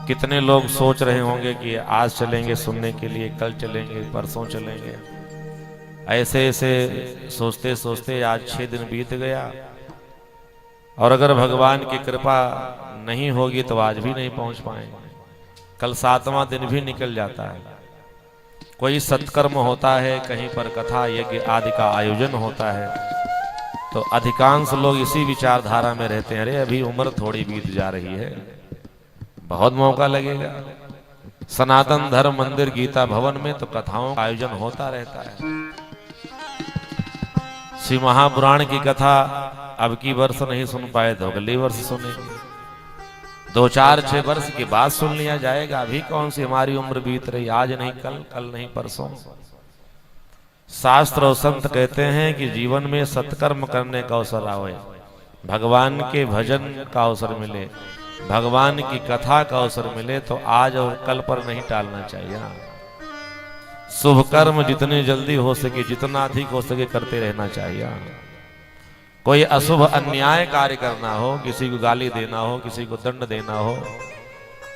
कितने लोग सोच रहे होंगे कि आज चलेंगे सुनने के लिए, कल चलेंगे, परसों चलेंगे। ऐसे ऐसे सोचते सोचते आज 6 दिन बीत गया, और अगर भगवान की कृपा नहीं होगी तो आज भी नहीं पहुंच पाएंगे। कल 7वां दिन भी निकल जाता है। कोई सत्कर्म होता है, कहीं पर कथा यज्ञ आदि का आयोजन होता है, तो अधिकांश लोग इसी विचारधारा में रहते हैं, अरे अभी उम्र थोड़ी बीत जा रही है, बहुत मौका लगेगा। सनातन धर्म मंदिर गीता भवन में तो कथाओं का आयोजन होता रहता है। श्री महापुराण की कथा अब की वर्ष नहीं सुन पाए तो अगले वर्ष सुनेंगे, 2, 4, 6 वर्ष के बाद सुन लिया जाएगा। अभी कौन सी हमारी उम्र बीत रही, आज नहीं कल, कल नहीं परसों। शास्त्र और संत कहते हैं कि जीवन में सत्कर्म करने का अवसर आवे, भगवान के भजन का अवसर मिले, भगवान की कथा का अवसर मिले, तो आज और कल पर नहीं टालना चाहिए। शुभ कर्म जितने जल्दी हो सके, जितना अधिक हो सके करते रहना चाहिए। कोई अशुभ अन्याय कार्य करना हो, किसी को गाली देना हो, किसी को दंड देना हो,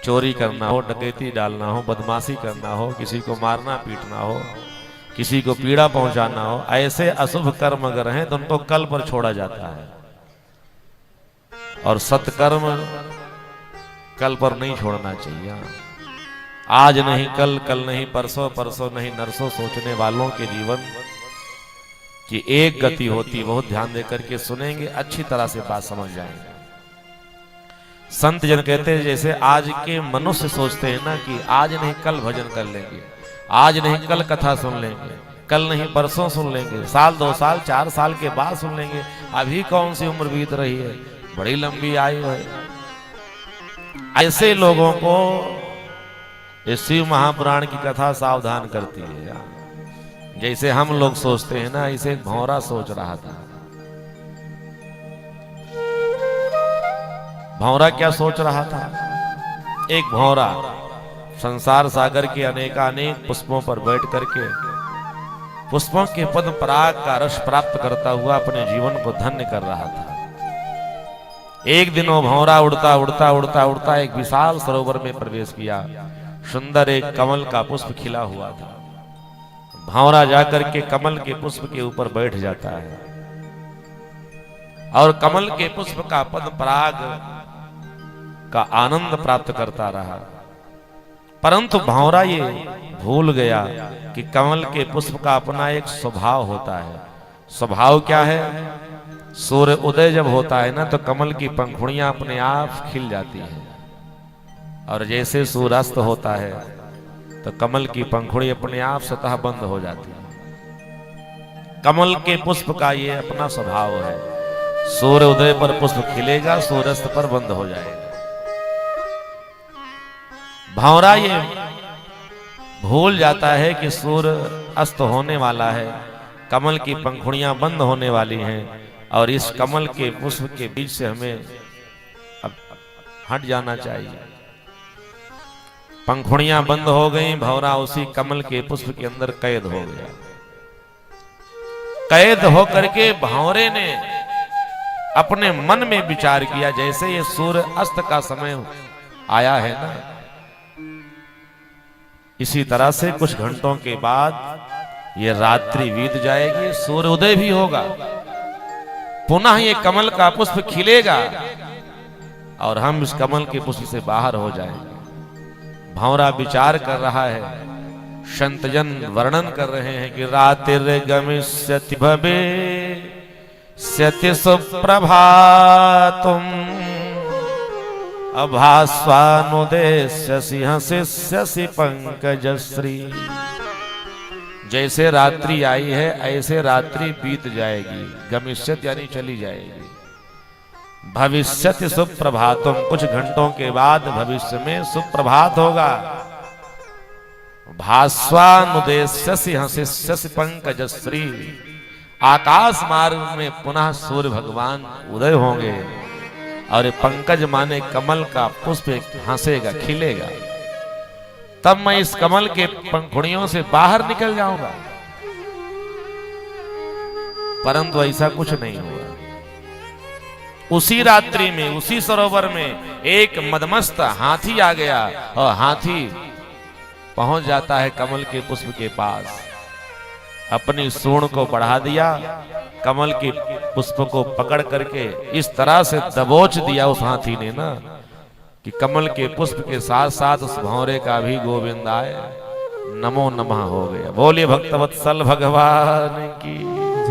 चोरी करना हो, डकैती डालना हो, बदमाशी करना हो, किसी को मारना पीटना हो, किसी को पीड़ा पहुंचाना हो, ऐसे अशुभ कर्म अगर हैं तो उनको कल पर छोड़ा जाता है, और सत्कर्म कल पर नहीं छोड़ना चाहिए। आज नहीं कल, कल नहीं परसों, परसों नहीं नरसों सोचने वालों के जीवन की एक गति होती। बहुत ध्यान देकर के सुनेंगे, अच्छी तरह से बात समझ जाएंगे। संत जन कहते हैं जैसे आज के मनुष्य सोचते हैं ना कि आज नहीं कल भजन कर लेंगे, आज नहीं कल कथा सुन लेंगे, कल नहीं परसों सुन लेंगे, साल 2 साल 4 साल के बाद सुन लेंगे। अभी कौन सी उम्र बीत रही है, बड़ी लंबी आयु है। ऐसे लोगों को इस शिव महापुराण की कथा सावधान करती है। जैसे हम लोग सोचते हैं ना, इसे भौरा सोच रहा था। भौरा क्या सोच रहा था? एक भौरा संसार सागर के अनेकानेक पुष्पों पर बैठ करके पुष्पों के पद्म पराग का रस प्राप्त करता हुआ अपने जीवन को धन्य कर रहा था। एक दिन वो भौरा उड़ता उड़ता उड़ता उड़ता एक विशाल सरोवर में प्रवेश किया। सुंदर एक कमल का पुष्प खिला हुआ था। भौरा जाकर के कमल के पुष्प के ऊपर बैठ जाता है और कमल के पुष्प का पद्म पराग का आनंद प्राप्त करता रहा। परंतु भौरा ये भूल गया कि कमल के पुष्प का अपना एक स्वभाव होता है। स्वभाव क्या है? सूर्य उदय जब होता है ना, तो कमल की पंखुड़ियां अपने आप खिल जाती हैं, और जैसे सूर्यास्त होता है तो कमल की पंखुड़ी अपने आप स्वतः बंद हो जाती है। कमल के पुष्प का ये अपना स्वभाव है, सूर्य उदय पर पुष्प खिलेगा, सूर्यास्त पर बंद हो जाएगा। भौरा ये भूल जाता है कि सूर्य अस्त होने वाला है, कमल की पंखुड़ियां बंद होने वाली हैं, और इस कमल के पुष्प के बीच से हमें अब हट जाना चाहिए। पंखुड़ियां बंद हो गई, भौरा उसी कमल के पुष्प के अंदर कैद हो गया। कैद होकर के भौरे ने अपने मन में विचार किया, जैसे ये सूर्य अस्त का समय आया है ना, इसी तरह से कुछ घंटों के बाद ये रात्रि बीत जाएगी, सूर्य उदय भी होगा, पुनः ये कमल का पुष्प खिलेगा और हम इस कमल के पुष्प से बाहर हो जाएंगे। भौरा विचार कर रहा है, संतजन वर्णन कर रहे हैं कि रातिर गमिष्यति भविष्यति सुप्रभातुम अभास्वानुदेश्यसि हसिष्यसि पंकजश्री। जैसे रात्रि आई है ऐसे रात्रि बीत जाएगी। गमिष्यति यानी चली जाएगी। भविष्यति सुप्रभातम, कुछ घंटों के बाद भविष्य में सुप्रभात होगा। भास्वानुदेश्यसि हसिष्यसि पंकजश्री, आकाश मार्ग में पुनः सूर्य भगवान उदय होंगे और ये पंकज माने कमल का पुष्प हंसेगा, खिलेगा, तब मैं इस कमल के पंखुड़ियों से बाहर निकल जाऊंगा। परंतु ऐसा कुछ नहीं हुआ। उसी रात्रि में उसी सरोवर में एक मदमस्त हाथी आ गया और हाथी पहुंच जाता है कमल के पुष्प के पास, अपनी सूंड को बढ़ा दिया, कमल के पुष्प को पकड़ करके इस तरह से दबोच दिया उस हाथी ने ना कि कमल के पुष्प के साथ साथ उस भौरे का भी गोविंद आए नमो नमः हो गया। बोलिए भक्तवत्सल भगवान की।